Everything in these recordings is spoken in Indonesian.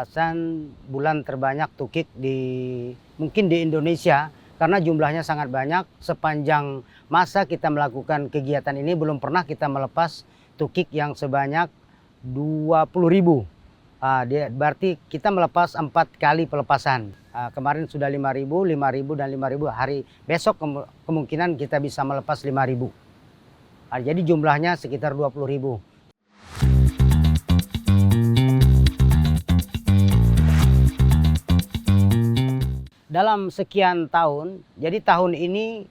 pelepasan bulan terbanyak tukik mungkin di Indonesia karena jumlahnya sangat banyak. Sepanjang masa kita melakukan kegiatan ini belum pernah kita melepas tukik yang sebanyak 20.000. Berarti kita melepas 4 kali pelepasan. Kemarin sudah 5.000, 5.000 dan 5.000. Hari besok kemungkinan kita bisa melepas 5.000. Jadi jumlahnya sekitar 20.000. Dalam sekian tahun, jadi tahun ini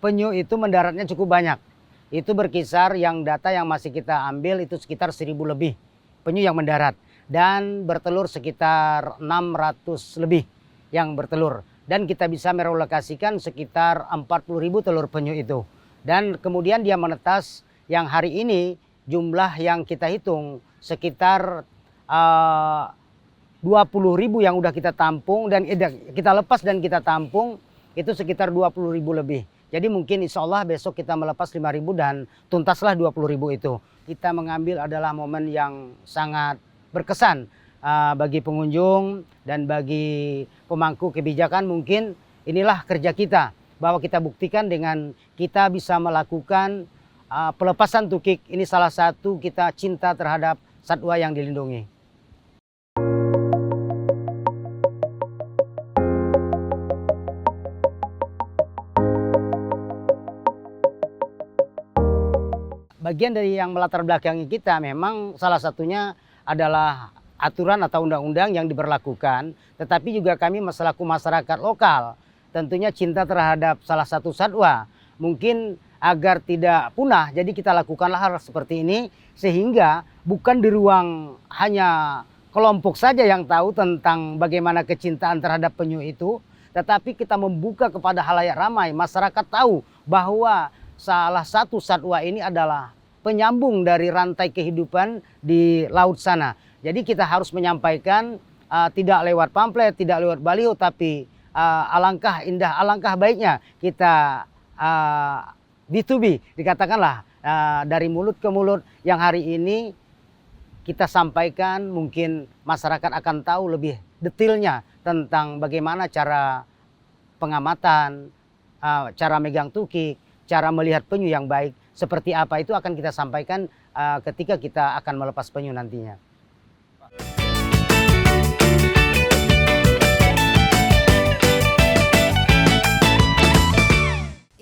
penyu itu mendaratnya cukup banyak. Itu berkisar data yang masih kita ambil itu sekitar 1.000 lebih penyu yang mendarat. Dan bertelur sekitar 600 lebih yang bertelur. Dan kita bisa merelokasikan sekitar 40.000 telur penyu itu. Dan kemudian dia menetas yang hari ini jumlah yang kita hitung sekitar 20.000 yang udah kita tampung dan kita lepas dan kita tampung itu sekitar 20.000 lebih. Jadi mungkin insya Allah besok kita melepas 5.000 dan tuntaslah 20.000 itu. Kita mengambil adalah momen yang sangat berkesan bagi pengunjung dan bagi pemangku kebijakan. Mungkin inilah kerja kita bahwa kita buktikan dengan kita bisa melakukan pelepasan tukik. Ini salah satu kita cinta terhadap satwa yang dilindungi. Bagian dari yang melatar belakangi kita memang salah satunya adalah aturan atau undang-undang yang diberlakukan. Tetapi juga kami selaku masyarakat lokal tentunya cinta terhadap salah satu satwa. Mungkin agar tidak punah, jadi kita lakukanlah hal seperti ini. Sehingga bukan di ruang hanya kelompok saja yang tahu tentang bagaimana kecintaan terhadap penyu itu. Tetapi kita membuka kepada halayak ramai, masyarakat tahu bahwa salah satu satwa ini adalah penyambung dari rantai kehidupan di laut sana. Jadi kita harus menyampaikan tidak lewat pamflet, tidak lewat baliho, tapi alangkah indah, alangkah baiknya kita B2B, dikatakanlah dari mulut ke mulut yang hari ini kita sampaikan. Mungkin masyarakat akan tahu lebih detailnya tentang bagaimana cara pengamatan, cara megang tukik, cara melihat penyu yang baik, seperti apa itu akan kita sampaikan ketika kita akan melepas penyu nantinya.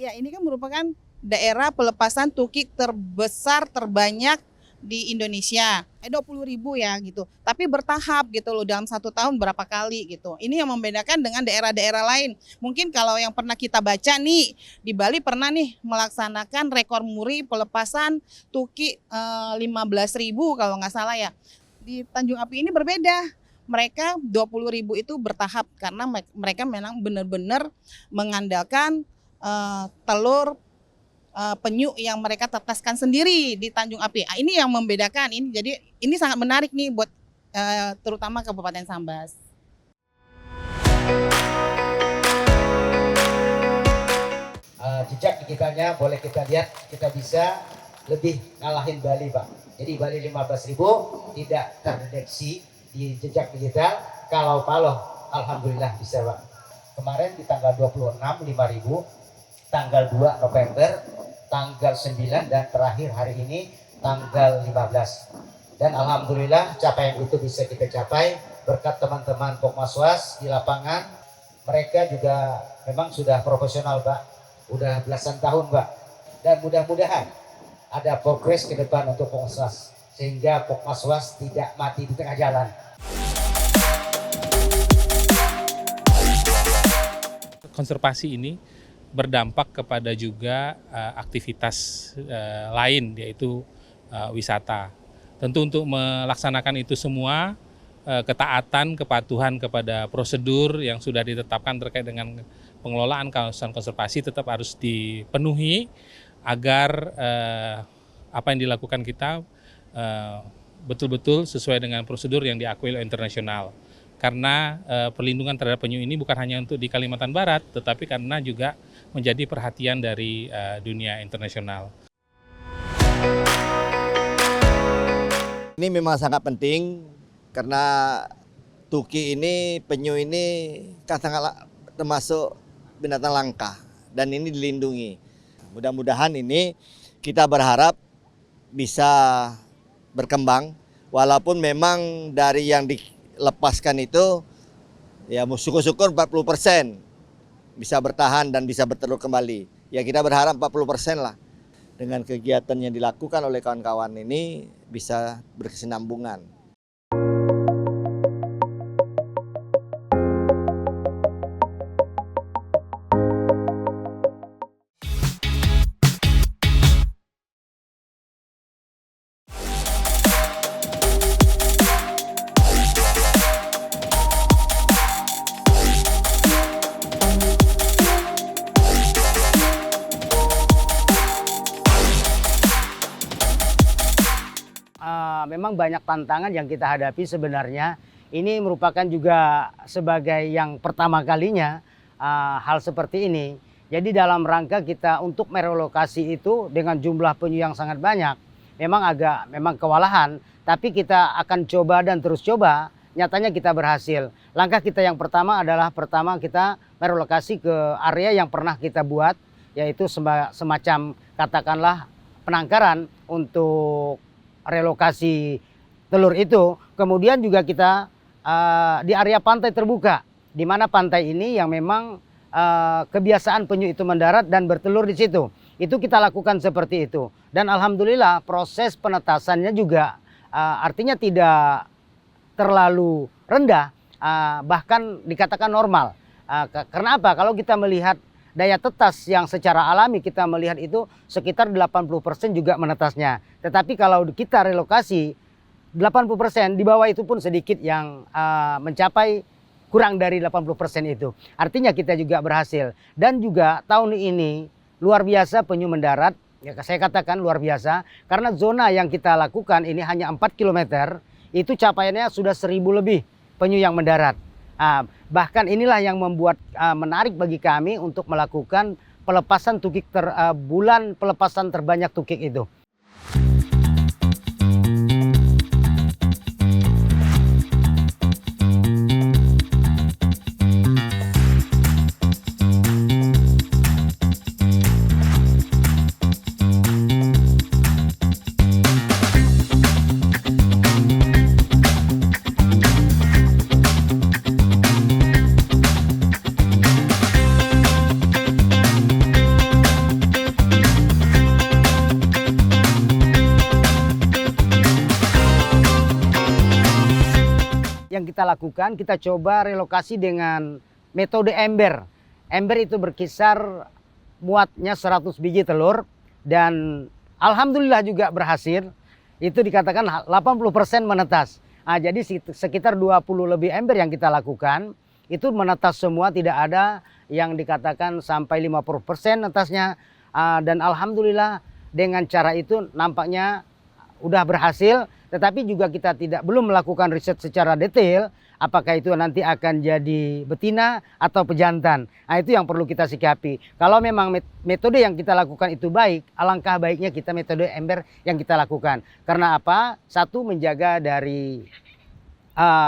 Ya, ini kan merupakan daerah pelepasan tukik terbesar, terbanyak di Indonesia. 20.000 ya gitu. Tapi bertahap gitu loh, dalam 1 tahun berapa kali gitu. Ini yang membedakan dengan daerah-daerah lain. Mungkin kalau yang pernah kita baca nih, di Bali pernah nih melaksanakan rekor muri pelepasan tukik 15.000 kalau nggak salah ya. Di Tanjung Api ini berbeda. Mereka 20.000 itu bertahap karena mereka memang benar-benar mengandalkan telur penyu yang mereka tetaskan sendiri di Tanjung Api. Ini yang membedakan. Jadi ini sangat menarik nih buat terutama Kabupaten Sambas. Jejak digitalnya boleh kita lihat, kita bisa lebih ngalahin Bali, Pak. Jadi Bali 15.000 tidak terdeteksi di jejak digital. Kalau Paloh alhamdulillah bisa, Pak. Kemarin di tanggal 26 5.000, tanggal 2 November, tanggal 9 dan terakhir hari ini tanggal 15. Dan alhamdulillah capaian itu bisa kita capai berkat teman-teman Pokmaswas di lapangan. Mereka juga memang sudah profesional, Pak. Udah belasan tahun, Pak. Dan mudah-mudahan ada progres ke depan untuk Pokmaswas sehingga Pokmaswas tidak mati di tengah jalan. Konservasi ini berdampak kepada juga aktivitas lain, yaitu wisata. Tentu untuk melaksanakan itu semua, ketaatan, kepatuhan kepada prosedur yang sudah ditetapkan terkait dengan pengelolaan kawasan konservasi tetap harus dipenuhi agar apa yang dilakukan kita betul-betul sesuai dengan prosedur yang diakui oleh internasional. Karena perlindungan terhadap penyu ini bukan hanya untuk di Kalimantan Barat, tetapi karena juga menjadi perhatian dari dunia internasional. Ini memang sangat penting karena tuki ini, penyu ini kan sangat termasuk binatang langka dan ini dilindungi. Mudah-mudahan ini kita berharap bisa berkembang, walaupun memang dari yang dilepaskan itu ya syukur-syukur 40% bisa bertahan dan bisa bertelur kembali. Ya kita berharap 40% lah. Dengan kegiatan yang dilakukan oleh kawan-kawan ini bisa berkesinambungan. Memang banyak tantangan yang kita hadapi sebenarnya. Ini merupakan juga sebagai yang pertama kalinya hal seperti ini. Jadi dalam rangka kita untuk merelokasi itu dengan jumlah penyu yang sangat banyak, memang kewalahan. Tapi kita akan coba dan terus coba. Nyatanya kita berhasil. Langkah kita yang pertama adalah kita merelokasi ke area yang pernah kita buat, yaitu semacam katakanlah penangkaran untuk relokasi telur itu. Kemudian juga kita di area pantai terbuka, di mana pantai ini yang memang kebiasaan penyu itu mendarat dan bertelur di situ. Itu kita lakukan seperti itu. Dan alhamdulillah proses penetasannya juga artinya tidak terlalu rendah, bahkan dikatakan normal. Karena apa? Kalau kita melihat daya tetas yang secara alami kita melihat itu sekitar 80% juga menetasnya. Tetapi kalau kita relokasi 80%, di bawah itu pun sedikit yang mencapai kurang dari 80% itu. Artinya kita juga berhasil. Dan juga tahun ini luar biasa penyu mendarat. Ya, saya katakan luar biasa karena zona yang kita lakukan ini hanya 4 km, itu capaiannya sudah 1000 lebih penyu yang mendarat. Bahkan inilah yang membuat menarik bagi kami untuk melakukan pelepasan tukik bulan pelepasan terbanyak tukik itu. Yang kita lakukan, kita coba relokasi dengan metode ember. Ember itu berkisar muatnya 100 biji telur dan alhamdulillah juga berhasil. Itu dikatakan 80% menetas. Jadi sekitar 20 lebih ember yang kita lakukan, itu menetas semua, tidak ada yang dikatakan sampai 50% netasnya. Dan alhamdulillah dengan cara itu nampaknya udah berhasil. Tetapi juga kita belum melakukan riset secara detail apakah itu nanti akan jadi betina atau pejantan. Itu yang perlu kita sikapi. Kalau memang metode yang kita lakukan itu baik, alangkah baiknya kita metode ember yang kita lakukan. Karena apa? Satu, menjaga dari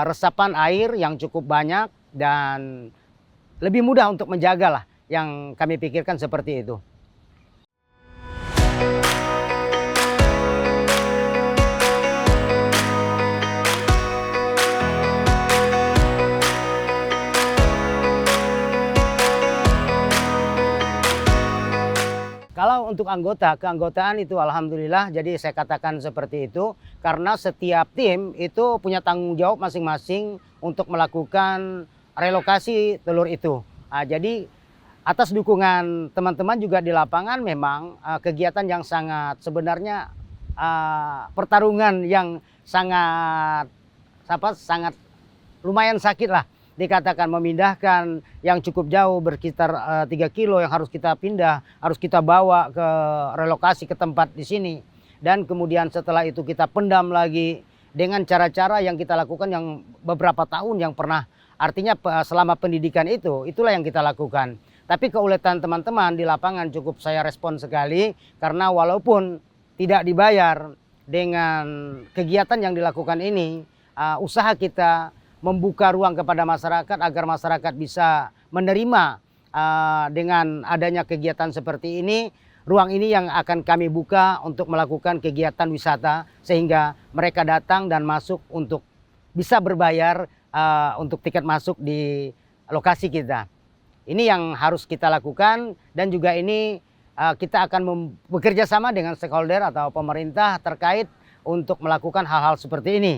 resapan air yang cukup banyak dan lebih mudah untuk menjaga lah, yang kami pikirkan seperti itu. Kalau untuk keanggotaan itu alhamdulillah, jadi saya katakan seperti itu karena setiap tim itu punya tanggung jawab masing-masing untuk melakukan relokasi telur itu. Jadi atas dukungan teman-teman juga di lapangan memang kegiatan yang sangat sebenarnya pertarungan yang sangat lumayan sakit lah. Dikatakan memindahkan yang cukup jauh berkisar 3 kilo yang harus kita pindah, harus kita bawa ke relokasi ke tempat di sini. Dan kemudian setelah itu kita pendam lagi dengan cara-cara yang kita lakukan yang beberapa tahun yang pernah. Artinya selama pendidikan itulah yang kita lakukan. Tapi keuletan teman-teman di lapangan cukup saya respon sekali karena walaupun tidak dibayar dengan kegiatan yang dilakukan ini, usaha kita membuka ruang kepada masyarakat agar masyarakat bisa menerima dengan adanya kegiatan seperti ini. Ruang ini yang akan kami buka untuk melakukan kegiatan wisata sehingga mereka datang dan masuk untuk bisa berbayar untuk tiket masuk di lokasi kita. Ini yang harus kita lakukan, dan juga ini kita akan bekerja sama dengan stakeholder atau pemerintah terkait untuk melakukan hal-hal seperti ini.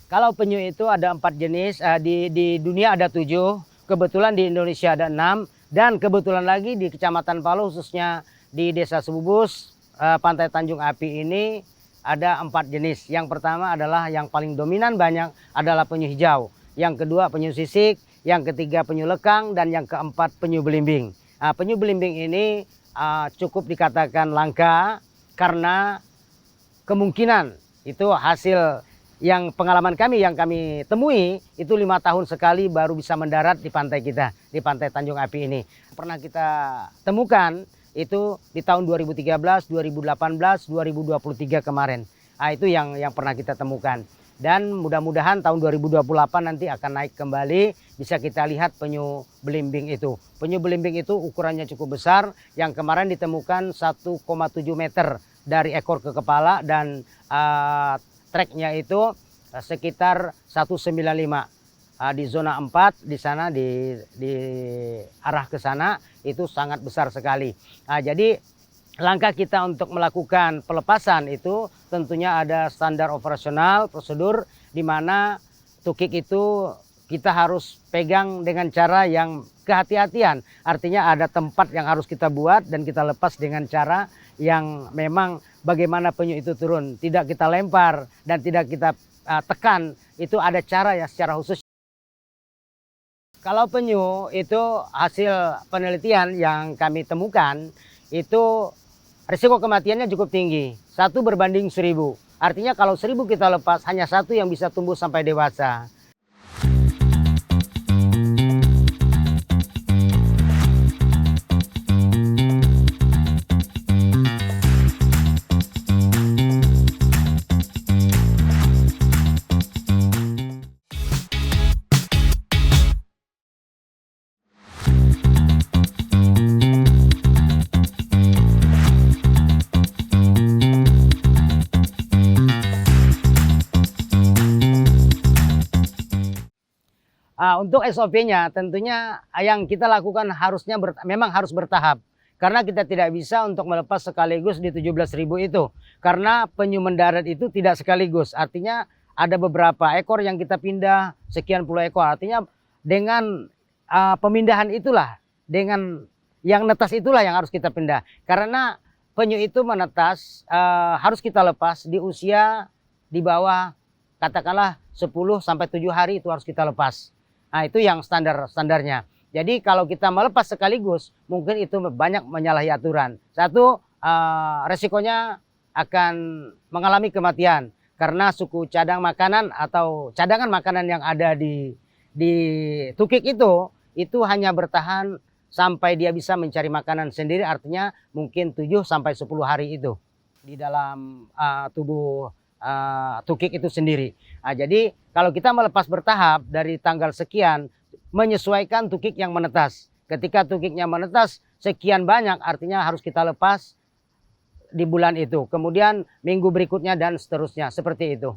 Kalau penyu itu ada 4 jenis, di dunia ada 7, kebetulan di Indonesia ada 6, dan kebetulan lagi di Kecamatan Paloh khususnya di Desa Sebubus, Pantai Tanjung Api ini ada 4 jenis. Yang pertama adalah yang paling dominan banyak adalah penyu hijau, yang kedua penyu sisik, yang ketiga penyu lekang, dan yang keempat penyu belimbing. Penyu belimbing ini cukup dikatakan langka karena kemungkinan itu hasil yang pengalaman kami yang kami temui itu 5 tahun sekali baru bisa mendarat di pantai kita, di Pantai Tanjung Api ini. Pernah kita temukan itu di tahun 2013, 2018, 2023 kemarin. Itu yang pernah kita temukan. Dan mudah-mudahan tahun 2028 nanti akan naik kembali, bisa kita lihat penyu belimbing itu. Penyu belimbing itu ukurannya cukup besar, yang kemarin ditemukan 1,7 meter dari ekor ke kepala, dan treknya itu sekitar 195. Di zona 4 di sana di arah ke sana itu sangat besar sekali. Jadi langkah kita untuk melakukan pelepasan itu tentunya ada standar operasional, prosedur di mana tukik itu kita harus pegang dengan cara yang kehati-hatian. Artinya ada tempat yang harus kita buat dan kita lepas dengan cara yang memang bagaimana penyu itu turun. Tidak kita lempar dan tidak kita tekan, itu ada cara yang secara khusus. Kalau penyu itu hasil penelitian yang kami temukan itu risiko kematiannya cukup tinggi, 1 berbanding 1000. Artinya kalau 1000 kita lepas, hanya 1 yang bisa tumbuh sampai dewasa. Untuk SOP-nya tentunya yang kita lakukan harusnya memang harus bertahap. Karena kita tidak bisa untuk melepas sekaligus di 17.000 itu. Karena penyu mendarat itu tidak sekaligus. Artinya ada beberapa ekor yang kita pindah, sekian puluh ekor. Artinya dengan pemindahan itulah, dengan yang netas itulah yang harus kita pindah. Karena penyu itu menetas harus kita lepas di usia di bawah katakanlah 10 sampai 7 hari itu harus kita lepas. Itu yang standarnya. Jadi kalau kita melepas sekaligus, mungkin itu banyak menyalahi aturan. Satu, resikonya akan mengalami kematian. Karena suku cadang makanan atau cadangan makanan yang ada di tukik itu hanya bertahan sampai dia bisa mencari makanan sendiri. Artinya mungkin 7 sampai 10 hari itu di dalam tubuh tukik itu sendiri. Jadi kalau kita melepas bertahap dari tanggal sekian, menyesuaikan tukik yang menetas. Ketika tukiknya menetas sekian banyak, artinya harus kita lepas di bulan itu. Kemudian minggu berikutnya dan seterusnya, seperti itu.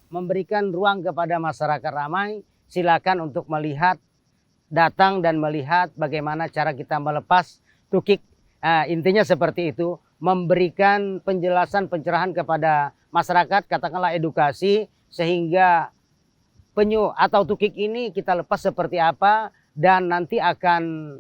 Memberikan ruang kepada masyarakat ramai, silakan untuk melihat, datang dan melihat bagaimana cara kita melepas tukik. Intinya seperti itu, memberikan penjelasan, pencerahan kepada masyarakat, katakanlah edukasi, sehingga penyu atau tukik ini kita lepas seperti apa dan nanti akan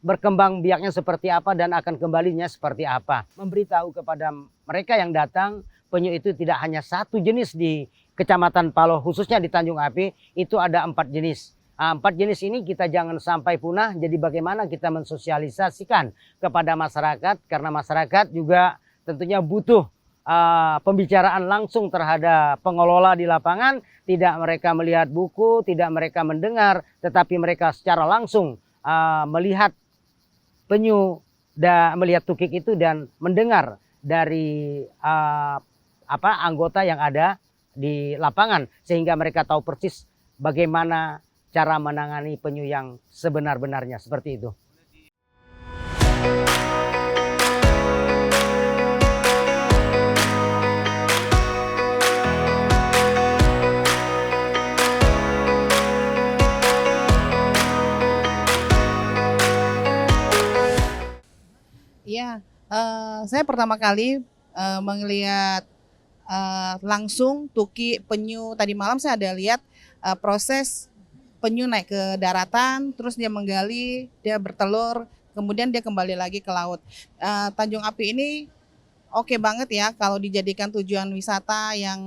berkembang biaknya seperti apa dan akan kembalinya seperti apa. Memberitahu kepada mereka yang datang, penyu itu tidak hanya 1 jenis di Kecamatan Paloh, khususnya di Tanjung Api, itu ada 4 jenis. 4 jenis ini kita jangan sampai punah, jadi bagaimana kita mensosialisasikan kepada masyarakat, karena masyarakat juga tentunya butuh pembicaraan langsung terhadap pengelola di lapangan, tidak mereka melihat buku, tidak mereka mendengar, tetapi mereka secara langsung melihat penyu dan melihat tukik itu dan mendengar dari anggota yang ada di lapangan, sehingga mereka tahu persis bagaimana cara menangani penyu yang sebenar-benarnya, seperti itu. Iya, saya pertama kali melihat langsung tukik penyu. Tadi malam saya ada lihat proses penyu naik ke daratan, terus dia menggali, dia bertelur, kemudian dia kembali lagi ke laut. Tanjung Api ini oke banget ya kalau dijadikan tujuan wisata yang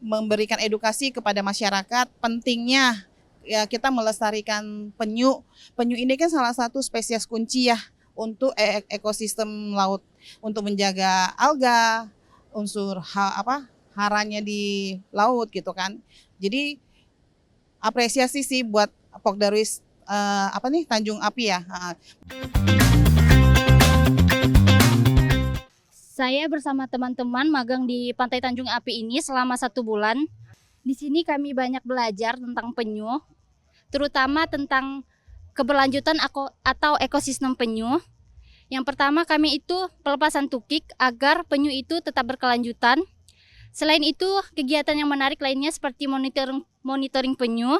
memberikan edukasi kepada masyarakat pentingnya ya kita melestarikan penyu. Penyu ini kan salah satu spesies kunci ya untuk ekosistem laut, untuk menjaga alga, unsur haranya di laut gitu kan. Jadi apresiasi sih buat Pokdarwis Tanjung Api ya. Saya bersama teman-teman magang di Pantai Tanjung Api ini selama 1 bulan. Di sini kami banyak belajar tentang penyu, terutama tentang keberlanjutan atau ekosistem penyu. Yang pertama kami itu pelepasan tukik agar penyu itu tetap berkelanjutan. Selain itu kegiatan yang menarik lainnya seperti monitoring penyu.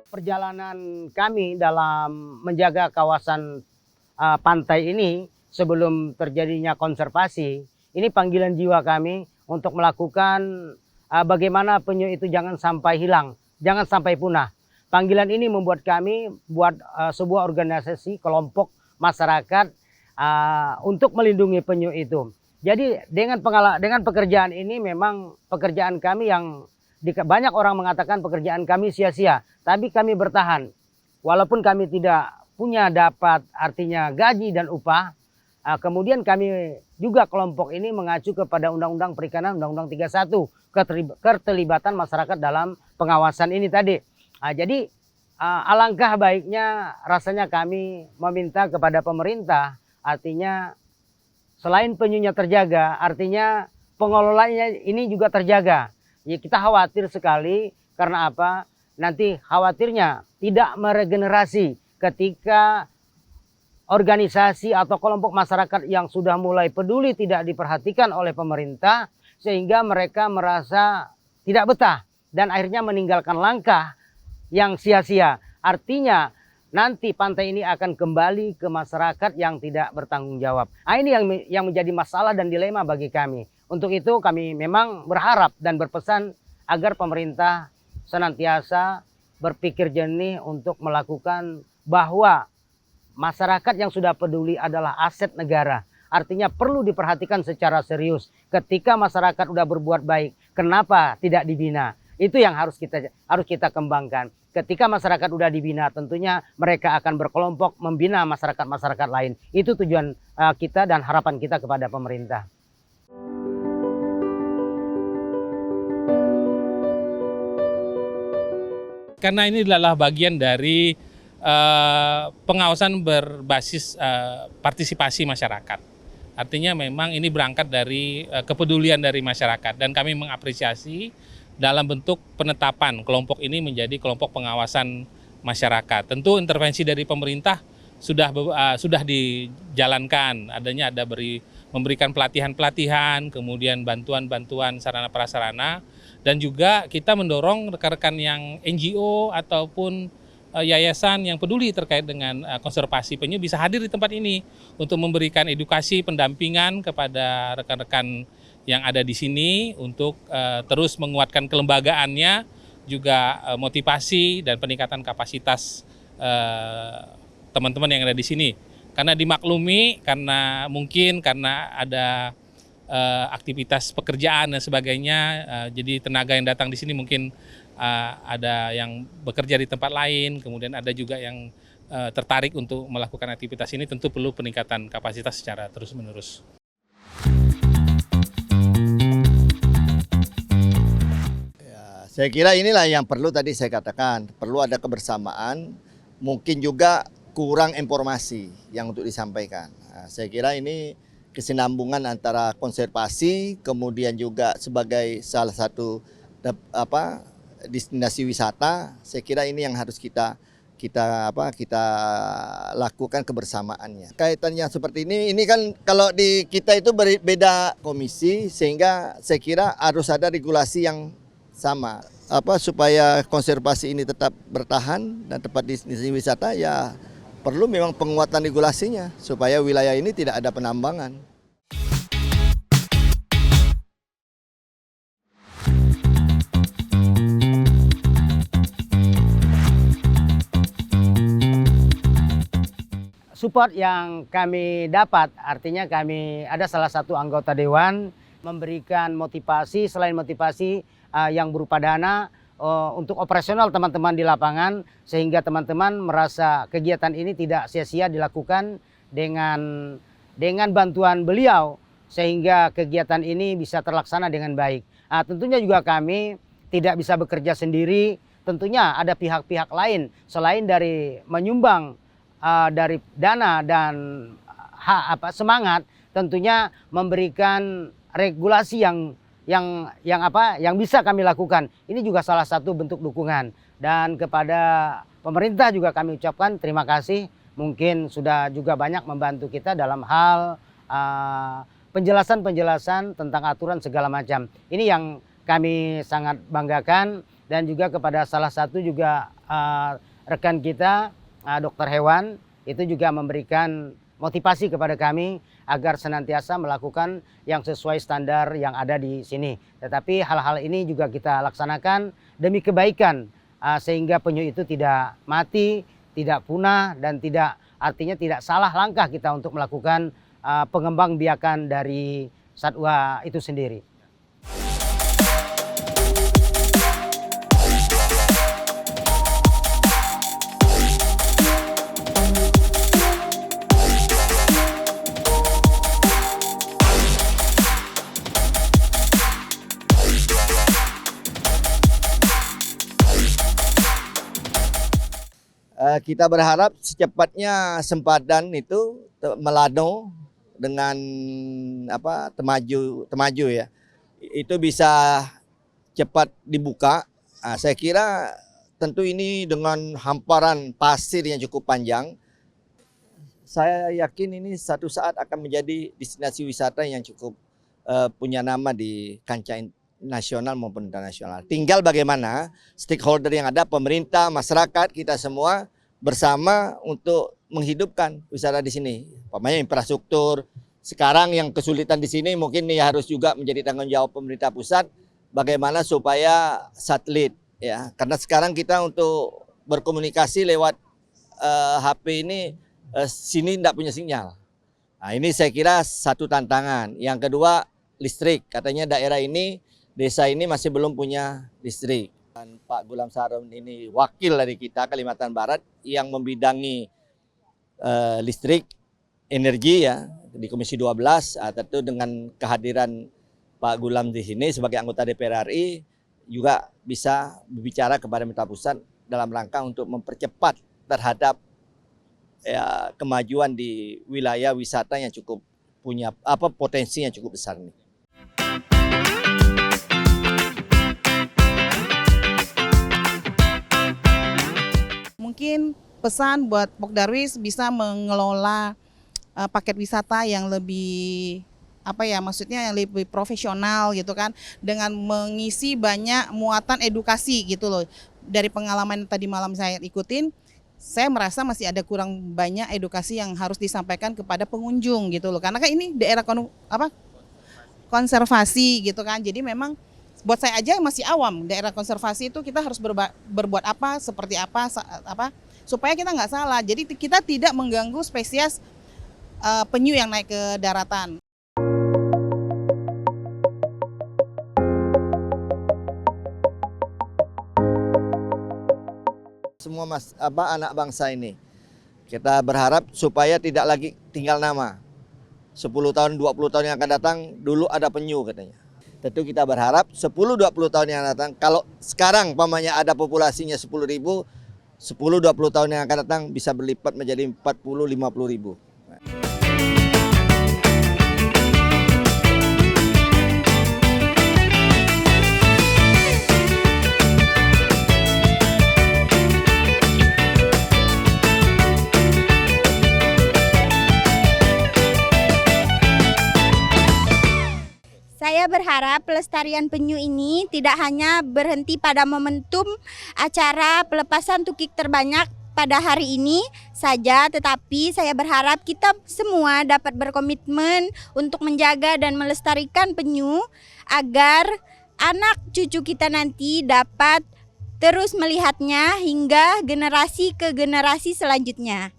Perjalanan kami dalam menjaga kawasan pantai ini sebelum terjadinya konservasi, ini panggilan jiwa kami untuk melakukan bagaimana penyu itu jangan sampai hilang, jangan sampai punah. Panggilan ini membuat kami buat sebuah organisasi kelompok masyarakat untuk melindungi penyu itu. Jadi dengan pekerjaan ini memang pekerjaan kami yang banyak orang mengatakan pekerjaan kami sia-sia, tapi kami bertahan. Walaupun kami tidak punya dapat artinya gaji dan upah, kemudian kami juga kelompok ini mengacu kepada Undang-Undang Perikanan, Undang-Undang 31, keterlibatan masyarakat dalam pengawasan ini tadi. Jadi alangkah baiknya rasanya kami meminta kepada pemerintah, artinya selain penyunya terjaga, artinya pengelolanya ini juga terjaga. Ya, kita khawatir sekali karena apa? Nanti khawatirnya tidak meregenerasi ketika organisasi atau kelompok masyarakat yang sudah mulai peduli tidak diperhatikan oleh pemerintah, sehingga mereka merasa tidak betah dan akhirnya meninggalkan langkah yang sia-sia. Artinya nanti pantai ini akan kembali ke masyarakat yang tidak bertanggung jawab. Ini yang menjadi masalah dan dilema bagi kami. Untuk itu kami memang berharap dan berpesan agar pemerintah senantiasa berpikir jernih untuk melakukan bahwa masyarakat yang sudah peduli adalah aset negara. Artinya perlu diperhatikan secara serius. Ketika masyarakat sudah berbuat baik, kenapa tidak dibina? Itu yang harus kita kembangkan. Ketika masyarakat sudah dibina, tentunya mereka akan berkelompok membina masyarakat-masyarakat lain. Itu tujuan kita dan harapan kita kepada pemerintah. Karena ini adalah bagian dari pengawasan berbasis partisipasi masyarakat. Artinya memang ini berangkat dari kepedulian dari masyarakat dan kami mengapresiasi dalam bentuk penetapan kelompok ini menjadi kelompok pengawasan masyarakat. Tentu intervensi dari pemerintah sudah dijalankan, memberikan pelatihan-pelatihan, kemudian bantuan-bantuan sarana prasarana, dan juga kita mendorong rekan-rekan yang NGO ataupun yayasan yang peduli terkait dengan konservasi penyu bisa hadir di tempat ini untuk memberikan edukasi pendampingan kepada rekan-rekan yang ada di sini untuk terus menguatkan kelembagaannya, juga motivasi dan peningkatan kapasitas teman-teman yang ada di sini. Karena dimaklumi, karena ada aktivitas pekerjaan dan sebagainya, jadi tenaga yang datang di sini mungkin ada yang bekerja di tempat lain, kemudian ada juga yang tertarik untuk melakukan aktivitas ini, tentu perlu peningkatan kapasitas secara terus-menerus. Saya kira inilah yang perlu tadi saya katakan, perlu ada kebersamaan, mungkin juga kurang informasi yang untuk disampaikan. Nah, saya kira ini kesinambungan antara konservasi, kemudian juga sebagai salah satu destinasi wisata, saya kira ini yang harus kita lakukan kebersamaannya. Kaitan yang seperti ini kan kalau di kita itu beda komisi, sehingga saya kira harus ada regulasi yang sama. Supaya konservasi ini tetap bertahan dan tempat destinasi wisata, ya perlu memang penguatan regulasinya supaya wilayah ini tidak ada penambangan. Support yang kami dapat, artinya kami ada salah satu anggota dewan memberikan motivasi, selain motivasi yang berupa dana untuk operasional teman-teman di lapangan, sehingga teman-teman merasa kegiatan ini tidak sia-sia dilakukan dengan bantuan beliau, sehingga kegiatan ini bisa terlaksana dengan baik. Tentunya juga kami tidak bisa bekerja sendiri, tentunya ada pihak-pihak lain selain dari menyumbang dari dana dan semangat, tentunya memberikan regulasi yang bisa kami lakukan. Ini juga salah satu bentuk dukungan, dan kepada pemerintah juga kami ucapkan terima kasih, mungkin sudah juga banyak membantu kita dalam hal penjelasan tentang aturan segala macam. Ini yang kami sangat banggakan, dan juga kepada salah satu juga rekan kita dokter hewan itu juga memberikan motivasi kepada kami agar senantiasa melakukan yang sesuai standar yang ada di sini. Tetapi hal-hal ini juga kita laksanakan demi kebaikan, sehingga penyu itu tidak mati, tidak punah, dan artinya tidak salah langkah kita untuk melakukan pengembangbiakan dari satwa itu sendiri. Kita berharap secepatnya sempadan itu Melado dengan Temajo ya, itu bisa cepat dibuka. Saya kira tentu ini dengan hamparan pasir yang cukup panjang, saya yakin ini satu saat akan menjadi destinasi wisata yang cukup punya nama di kancah nasional maupun internasional. Tinggal bagaimana stakeholder yang ada, pemerintah, masyarakat, kita semua bersama untuk menghidupkan wisata di sini. Umpamanya infrastruktur. Sekarang yang kesulitan di sini mungkin ini harus juga menjadi tanggung jawab pemerintah pusat, bagaimana supaya satelit ya. Karena sekarang kita untuk berkomunikasi lewat HP ini sini tidak punya sinyal. Nah, ini saya kira satu tantangan. Yang kedua, listrik. Katanya daerah ini, desa ini masih belum punya listrik. Dan Pak Gulam Sarum ini wakil dari kita Kalimantan Barat yang membidangi listrik, energi ya di Komisi 12. Tentu dengan kehadiran Pak Gulam di sini sebagai anggota DPR RI juga bisa berbicara kepada pemerintah pusat dalam rangka untuk mempercepat terhadap kemajuan di wilayah wisata yang cukup punya potensi yang cukup besar nih. Mungkin pesan buat Pok Darwis bisa mengelola paket wisata yang lebih maksudnya yang lebih profesional gitu kan, dengan mengisi banyak muatan edukasi gitu loh. Dari pengalaman tadi malam saya ikutin, saya merasa masih ada kurang banyak edukasi yang harus disampaikan kepada pengunjung gitu loh. Karena kan ini daerah konservasi gitu kan. Jadi memang buat saya aja yang masih awam, daerah konservasi itu kita harus berbuat apa, seperti apa supaya kita nggak salah. Jadi kita tidak mengganggu spesies penyu yang naik ke daratan. semua anak bangsa ini. Kita berharap supaya tidak lagi tinggal nama. 10 tahun, 20 tahun yang akan datang, dulu ada penyu katanya. Tentu kita berharap 10-20 tahun yang akan datang, kalau sekarang pamannya ada populasinya 10.000, 10-20 tahun yang akan datang bisa berlipat menjadi 40-50 ribu. Saya berharap pelestarian penyu ini tidak hanya berhenti pada momentum acara pelepasan tukik terbanyak pada hari ini saja, tetapi saya berharap kita semua dapat berkomitmen untuk menjaga dan melestarikan penyu agar anak cucu kita nanti dapat terus melihatnya hingga generasi ke generasi selanjutnya.